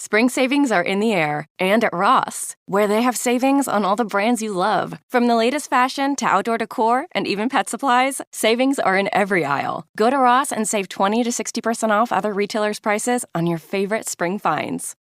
Spring savings are in the air and at Ross, where they have savings on all the brands you love. From the latest fashion to outdoor decor and even pet supplies, savings are in every aisle. Go to Ross and save 20 to 60% off other retailers' prices on your favorite spring finds.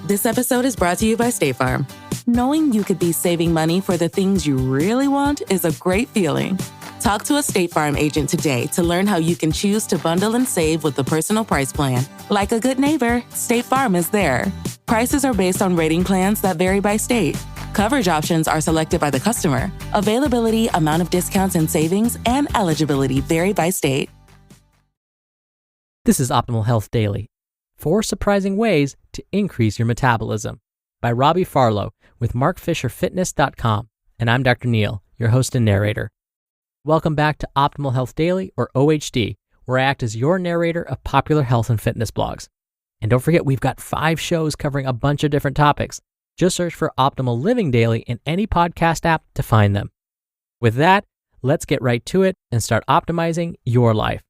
This episode is brought to you by State Farm. Knowing you could be saving money for the things you really want is a great feeling. Talk to a State Farm agent today to learn how you can choose to bundle and save with the Personal Price Plan. Like a good neighbor, State Farm is there. Prices are based on rating plans that vary by state. Coverage options are selected by the customer. Availability, amount of discounts and savings, and eligibility vary by state. This is Optimal Health Daily. 4 surprising ways to increase your metabolism by Robbie Farlow with markfisherfitness.com. And I'm Dr. Neil, your host and narrator. Welcome back to Optimal Health Daily, or OHD, where I act as your narrator of popular health and fitness blogs. And don't forget, we've got 5 shows covering a bunch of different topics. Just search for Optimal Living Daily in any podcast app to find them. With that, let's get right to it and start optimizing your life.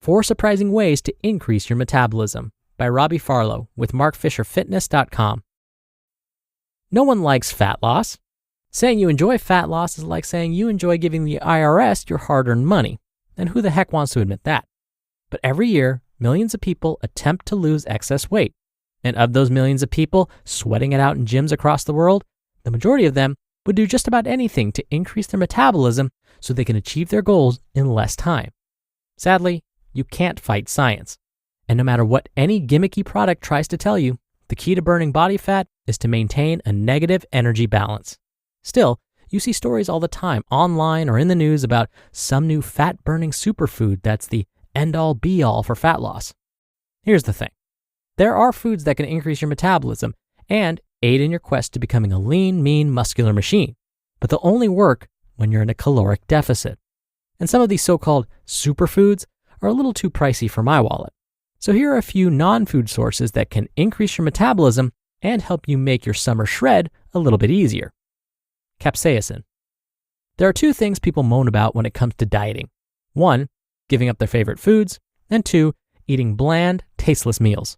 4 surprising ways to increase your metabolism by Robbie Farlow with markfisherfitness.com. No one likes fat loss. Saying you enjoy fat loss is like saying you enjoy giving the IRS your hard-earned money. And who the heck wants to admit that? But every year, millions of people attempt to lose excess weight. And of those millions of people sweating it out in gyms across the world, the majority of them would do just about anything to increase their metabolism so they can achieve their goals in less time. Sadly, you can't fight science. And no matter what any gimmicky product tries to tell you, the key to burning body fat is to maintain a negative energy balance. Still, you see stories all the time online or in the news about some new fat-burning superfood that's the end-all be-all for fat loss. Here's the thing. There are foods that can increase your metabolism and aid in your quest to becoming a lean, mean, muscular machine, but they'll only work when you're in a caloric deficit. And some of these so-called superfoods are a little too pricey for my wallet. So here are a few non-food sources that can increase your metabolism and help you make your summer shred a little bit easier. Capsaicin. There are 2 things people moan about when it comes to dieting. 1, giving up their favorite foods, and 2, eating bland, tasteless meals.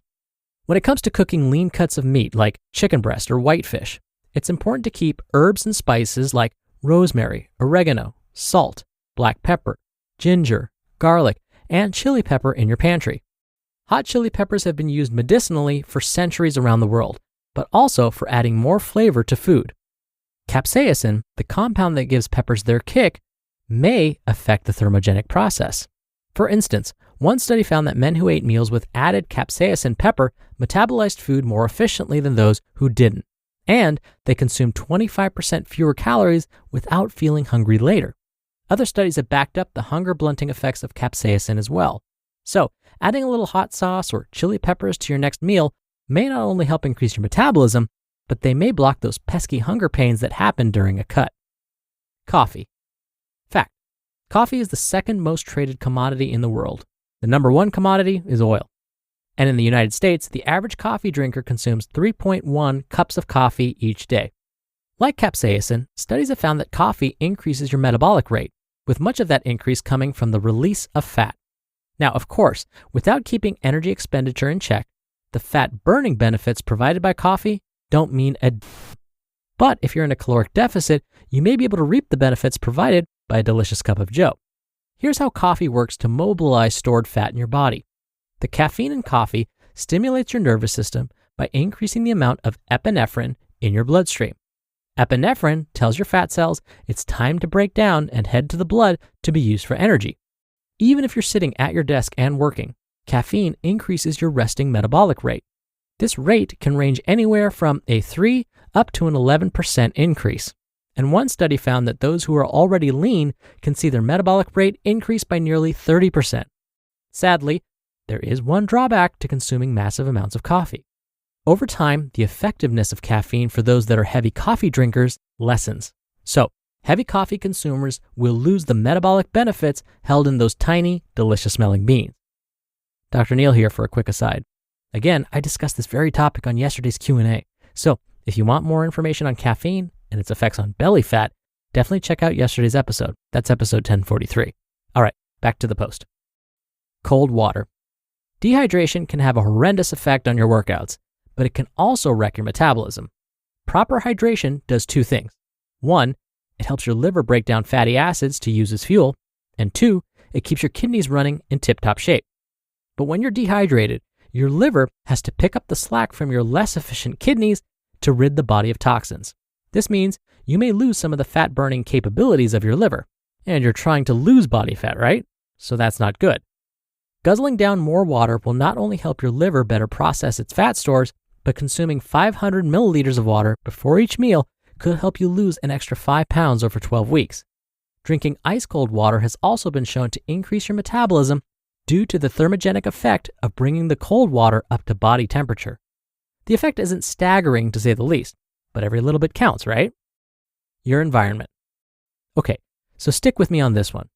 When it comes to cooking lean cuts of meat like chicken breast or whitefish, it's important to keep herbs and spices like rosemary, oregano, salt, black pepper, ginger, garlic, and chili pepper in your pantry. Hot chili peppers have been used medicinally for centuries around the world, but also for adding more flavor to food. Capsaicin, the compound that gives peppers their kick, may affect the thermogenic process. For instance, one study found that men who ate meals with added capsaicin pepper metabolized food more efficiently than those who didn't, and they consumed 25% fewer calories without feeling hungry later. Other studies have backed up the hunger blunting effects of capsaicin as well. So, adding a little hot sauce or chili peppers to your next meal may not only help increase your metabolism, but they may block those pesky hunger pains that happen during a cut. Coffee. Fact: coffee is the 2nd most traded commodity in the world. The number 1 commodity is oil. And in the United States, the average coffee drinker consumes 3.1 cups of coffee each day. Like capsaicin, studies have found that coffee increases your metabolic rate, with much of that increase coming from the release of fat. Now, of course, without keeping energy expenditure in check, the fat-burning benefits provided by coffee don't mean a But if you're in a caloric deficit, you may be able to reap the benefits provided by a delicious cup of joe. Here's how coffee works to mobilize stored fat in your body. The caffeine in coffee stimulates your nervous system by increasing the amount of epinephrine in your bloodstream. Epinephrine tells your fat cells it's time to break down and head to the blood to be used for energy. Even if you're sitting at your desk and working, caffeine increases your resting metabolic rate. This rate can range anywhere from a 3 up to an 11% increase. And one study found that those who are already lean can see their metabolic rate increase by nearly 30%. Sadly, there is one drawback to consuming massive amounts of coffee. Over time, the effectiveness of caffeine for those that are heavy coffee drinkers lessens. So, heavy coffee consumers will lose the metabolic benefits held in those tiny, delicious-smelling beans. Dr. Neil here for a quick aside. Again, I discussed this very topic on yesterday's Q&A. So, if you want more information on caffeine and its effects on belly fat, definitely check out yesterday's episode. That's episode 1043. All right, back to the post. cold water. Dehydration can have a horrendous effect on your workouts, but it can also wreck your metabolism. Proper hydration does two things. One, it helps your liver break down fatty acids to use as fuel, and two, it keeps your kidneys running in tip-top shape. But when you're dehydrated, your liver has to pick up the slack from your less efficient kidneys to rid the body of toxins. This means you may lose some of the fat-burning capabilities of your liver, and you're trying to lose body fat, right? So that's not good. Guzzling down more water will not only help your liver better process its fat stores, but consuming 500 milliliters of water before each meal could help you lose an extra 5 pounds over 12 weeks. Drinking ice-cold water has also been shown to increase your metabolism due to the thermogenic effect of bringing the cold water up to body temperature. The effect isn't staggering to say the least, but every little bit counts, right? Your environment. Okay, so stick with me on this one.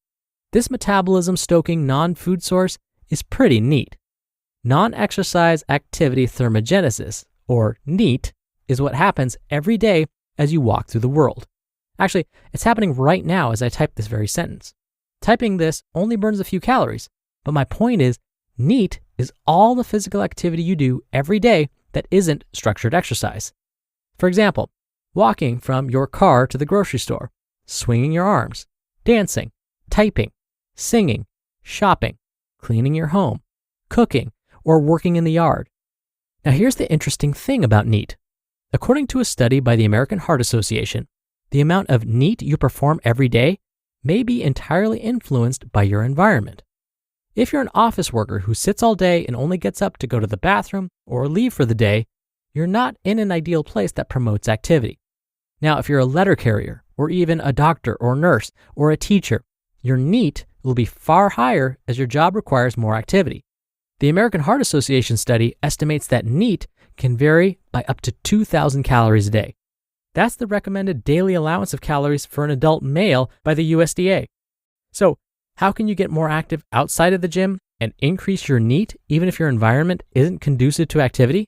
This metabolism-stoking non-food source is pretty neat. Non-exercise activity thermogenesis, or NEAT, is what happens every day as you walk through the world. Actually, it's happening right now as I type this very sentence. Typing this only burns a few calories, but my point is, NEAT is all the physical activity you do every day that isn't structured exercise. For example, walking from your car to the grocery store, swinging your arms, dancing, typing, singing, shopping, cleaning your home, cooking, or working in the yard. Now here's the interesting thing about NEAT. According to a study by the American Heart Association, the amount of NEAT you perform every day may be entirely influenced by your environment. If you're an office worker who sits all day and only gets up to go to the bathroom or leave for the day, you're not in an ideal place that promotes activity. Now, if you're a letter carrier, or even a doctor or nurse or a teacher, your NEAT will be far higher as your job requires more activity. The American Heart Association study estimates that NEAT can vary by up to 2,000 calories a day. That's the recommended daily allowance of calories for an adult male by the USDA. So, how can you get more active outside of the gym and increase your NEAT even if your environment isn't conducive to activity?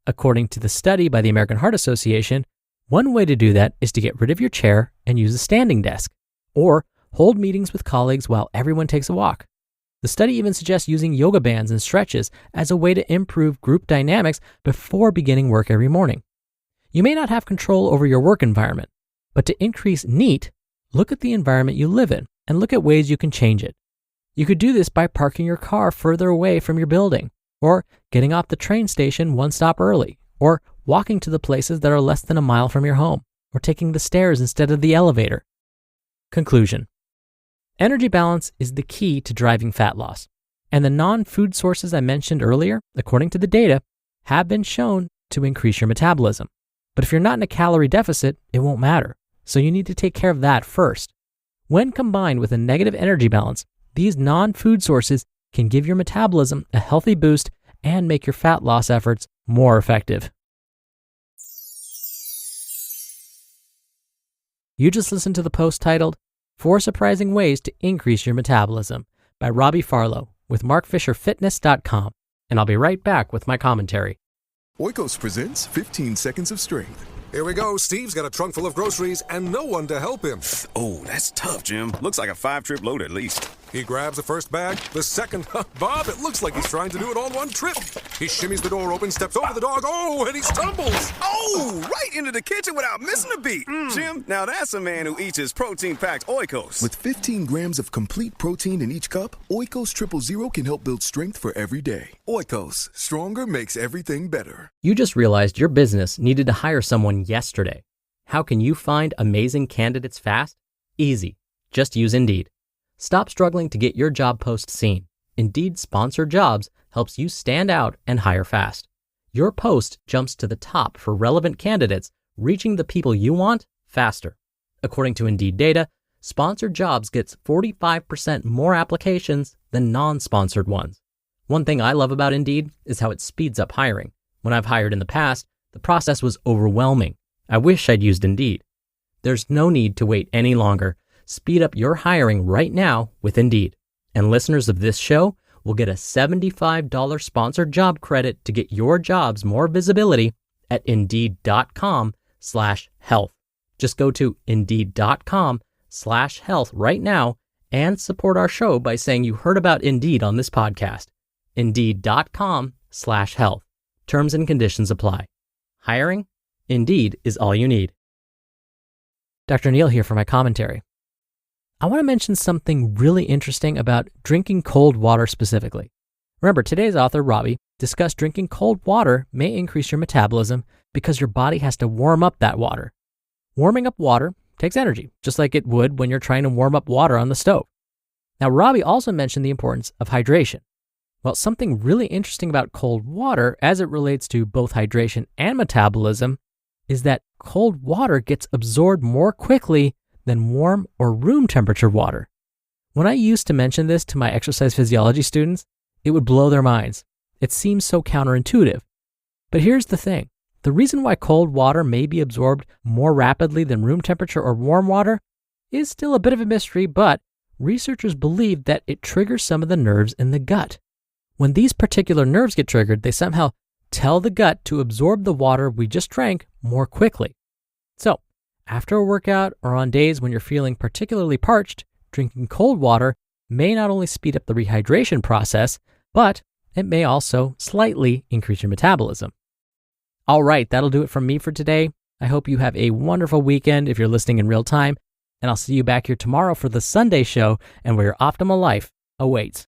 According to the study by the American Heart Association, one way to do that is to get rid of your chair and use a standing desk, or hold meetings with colleagues while everyone takes a walk. The study even suggests using yoga bands and stretches as a way to improve group dynamics before beginning work every morning. You may not have control over your work environment, but to increase NEAT, look at the environment you live in and look at ways you can change it. You could do this by parking your car further away from your building, or getting off the train station one stop early, or walking to the places that are less than a mile from your home, or taking the stairs instead of the elevator. Conclusion. Energy balance is the key to driving fat loss, and the non-food sources I mentioned earlier, according to the data, have been shown to increase your metabolism. But if you're not in a calorie deficit, it won't matter, so you need to take care of that first. When combined with a negative energy balance, these non-food sources can give your metabolism a healthy boost and make your fat loss efforts more effective. You just listened to the post titled, 4 Surprising Ways to Increase Your Metabolism by Robbie Farlow with markfisherfitness.com, and I'll be right back with my commentary. Oikos presents 15 Seconds of Strength. Here we go. Steve's got a trunk full of groceries and no one to help him. Oh, that's tough, Jim. Looks like a 5-trip load at least. He grabs the first bag, the second. Bob, it looks like he's trying to do it all one trip. He shimmies the door open, steps over the dog. Oh, and he stumbles. Oh, right into the kitchen without missing a beat. Jim, now that's a man who eats his protein-packed Oikos. With 15 grams of complete protein in each cup, Oikos 000 can help build strength for every day. Oikos, stronger makes everything better. You just realized your business needed to hire someone yesterday. How can you find amazing candidates fast? Easy. Just use Indeed. Stop struggling to get your job post seen. Indeed Sponsored Jobs helps you stand out and hire fast. Your post jumps to the top for relevant candidates, reaching the people you want faster. According to Indeed data, Sponsored Jobs gets 45% more applications than non-sponsored ones. One thing I love about Indeed is how it speeds up hiring. When I've hired in the past, the process was overwhelming. I wish I'd used Indeed. There's no need to wait any longer. Speed up your hiring right now with Indeed. And listeners of this show will get a $75 sponsored job credit to get your jobs more visibility at Indeed.com/health. Just go to Indeed.com/health right now and support our show by saying you heard about Indeed on this podcast. Indeed.com/health. Terms and conditions apply. Hiring? Indeed is all you need. Dr. Neal here for my commentary. I want to mention something really interesting about drinking cold water specifically. Remember, today's author, Robbie, discussed drinking cold water may increase your metabolism because your body has to warm up that water. Warming up water takes energy, just like it would when you're trying to warm up water on the stove. Now, Robbie also mentioned the importance of hydration. Well, something really interesting about cold water as it relates to both hydration and metabolism is that cold water gets absorbed more quickly than warm or room temperature water. When I used to mention this to my exercise physiology students, it would blow their minds. It seems so counterintuitive. But here's the thing. The reason why cold water may be absorbed more rapidly than room temperature or warm water is still a bit of a mystery, but researchers believe that it triggers some of the nerves in the gut. When these particular nerves get triggered, they somehow tell the gut to absorb the water we just drank more quickly. So, after a workout or on days when you're feeling particularly parched, drinking cold water may not only speed up the rehydration process, but it may also slightly increase your metabolism. All right, that'll do it from me for today. I hope you have a wonderful weekend if you're listening in real time, and I'll see you back here tomorrow for the Sunday show and where your optimal life awaits.